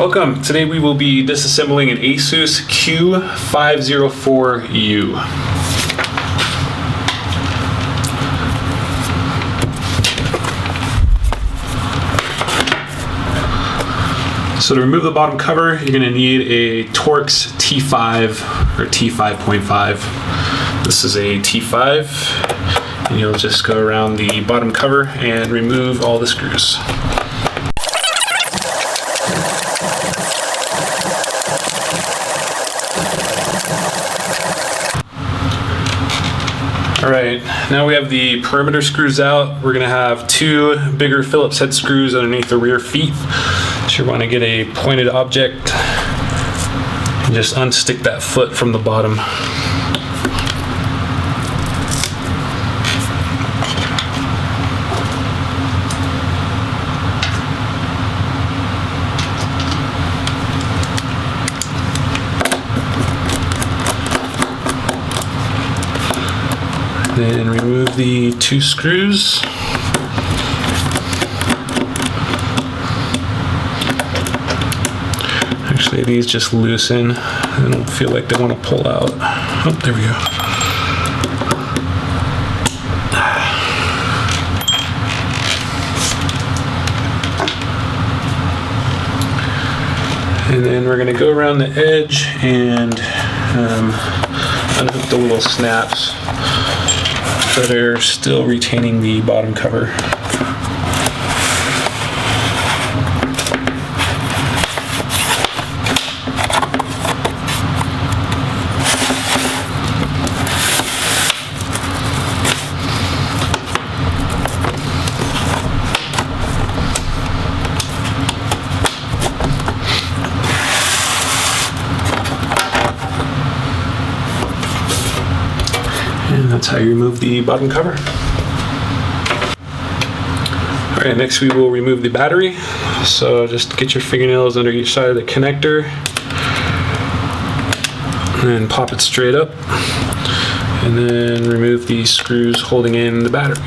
Welcome. Today we will be disassembling an Asus Q504U. So to remove the bottom cover, you're going to need a Torx T5 or T5.5. This is a T5, and you'll just go around the bottom cover and remove all the screws. Alright, now we have the perimeter screws out. We're going to have two bigger Phillips head screws underneath the rear feet. So you want to get a pointed object and just unstick that foot from the bottom. Then remove the two screws. Actually, these just loosen. I don't feel like they want to pull out. Oh, there we go. And then we're going to go around the edge and unhook the little snaps that are still retaining the bottom cover. And that's how you remove the bottom cover. Alright, next we will remove the battery. So just get your fingernails under each side of the connector and pop it straight up. And then remove the screws holding in the battery.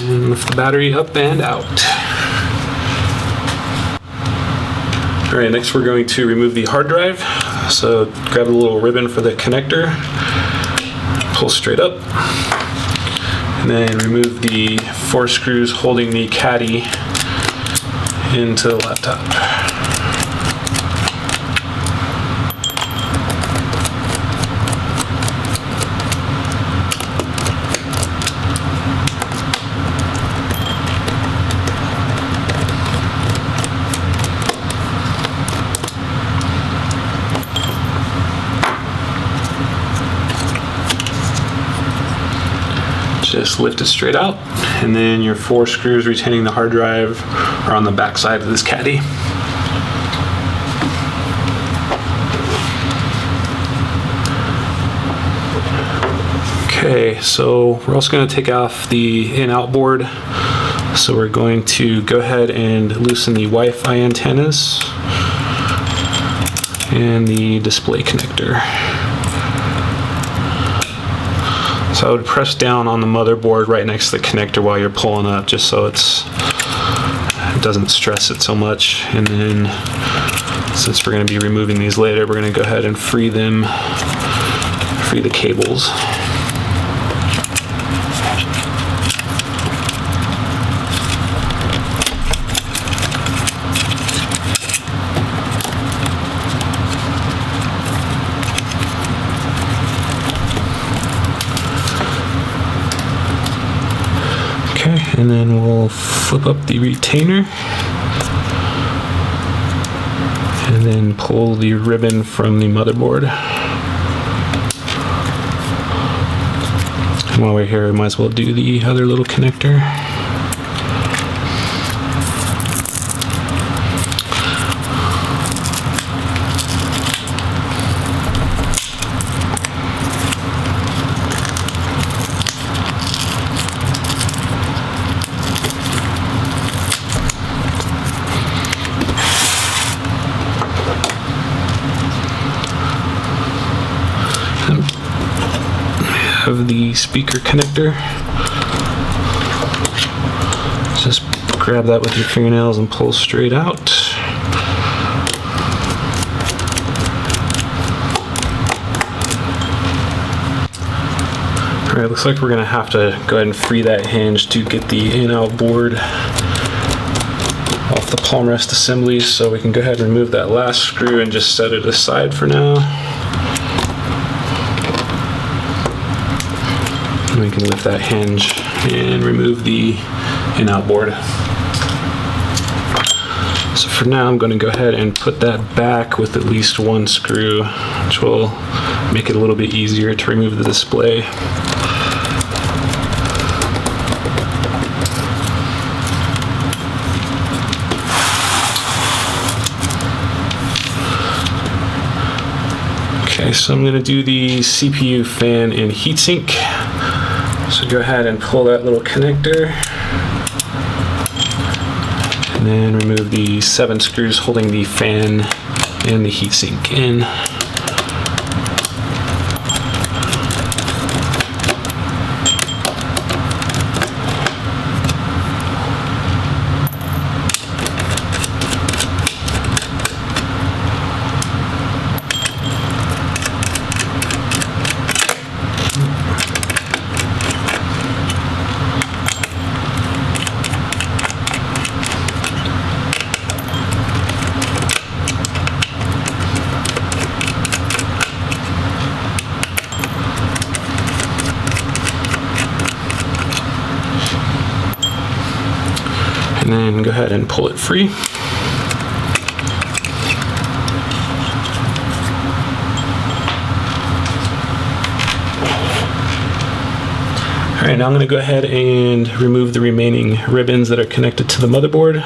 Lift the battery up and out. Alright, next we're going to remove the hard drive. So grab a little ribbon for the connector, pull straight up, and then remove the four screws holding the caddy into the laptop. Just lift it straight out, and then your four screws retaining the hard drive are on the back side of this caddy. Okay, so we're also going to take off the in-out board. So we're going to go ahead and loosen the Wi-Fi antennas and the display connector. So I would press down on the motherboard right next to the connector while you're pulling up, just so it doesn't stress it so much. And then, since we're going to be removing these later, we're going to go ahead and free the cables. And then we'll flip up the retainer and then pull the ribbon from the motherboard. And while we're here, we might as well do the other little connector. of the speaker connector. Just grab that with your fingernails and pull straight out. Alright, looks like we're going to have to go ahead and free that hinge to get the in-out board off the palm rest assembly, so we can go ahead and remove that last screw and just set it aside for now. And we can lift that hinge and remove the in-out board. So for now, I'm going to go ahead and put that back with at least one screw, which will make it a little bit easier to remove the display. Okay, so I'm going to do the CPU fan and heatsink. So go ahead and pull that little connector, and then remove the 7 screws holding the fan and the heatsink in. And then go ahead and pull it free. All right, now I'm going to go ahead and remove the remaining ribbons that are connected to the motherboard.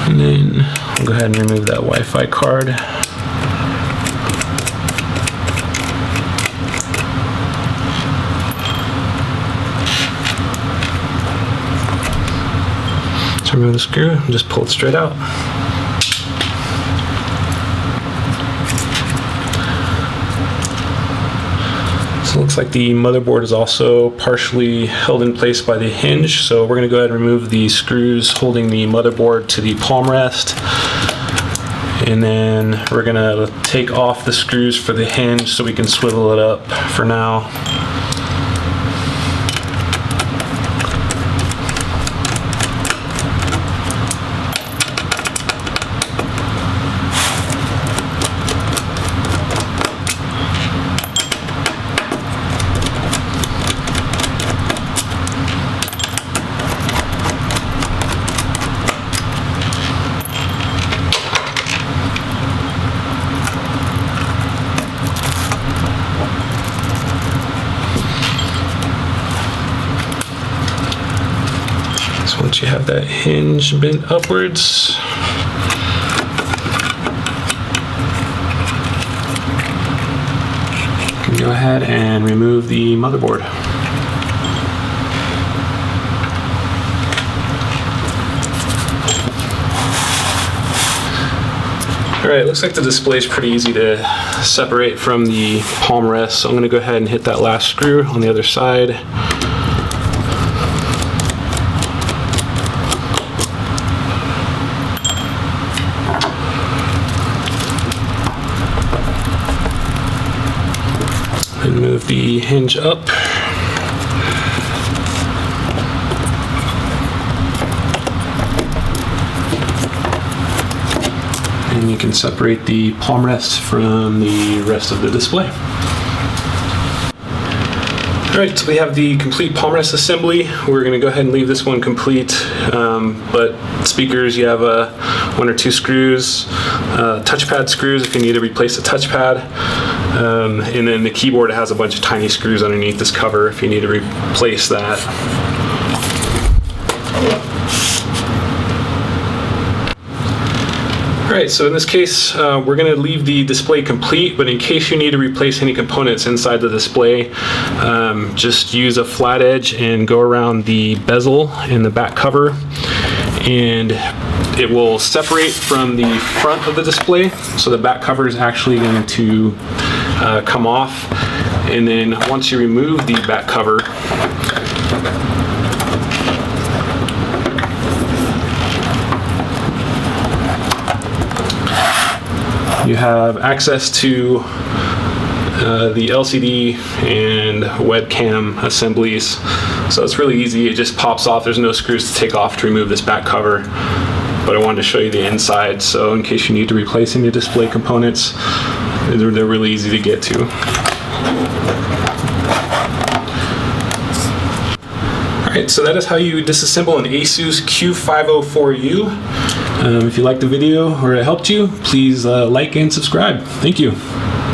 And then I'll go ahead and remove that Wi-Fi card. So remove the screw and just pull it straight out. So it looks like the motherboard is also partially held in place by the hinge, so we're going to go ahead and remove the screws holding the motherboard to the palm rest, and then we're going to take off the screws for the hinge so we can swivel it up for now. Once you have that hinge bent upwards, you can go ahead and remove the motherboard. Alright, looks like the display is pretty easy to separate from the palm rest, so I'm going to go ahead and hit that last screw on the other side. And move the hinge up. And you can separate the palm rest from the rest of the display. Alright, so we have the complete palm rest assembly. We're going to go ahead and leave this one complete, but speakers, you have 1 or 2 screws, touchpad screws if you need to replace the touchpad, and then the keyboard has a bunch of tiny screws underneath this cover if you need to replace that. Alright, so in this case, we're going to leave the display complete, but in case you need to replace any components inside the display, just use a flat edge and go around the bezel in the back cover, and it will separate from the front of the display, so the back cover is actually going to come off. And then once you remove the back cover, you have access to the LCD and webcam assemblies. So it's really easy, it just pops off. There's no screws to take off to remove this back cover, but I wanted to show you the inside, so in case you need to replace any display components, they're really easy to get to. Alright, so that is how you disassemble an Asus Q504U. If you liked the video or it helped you, please like and subscribe. Thank you.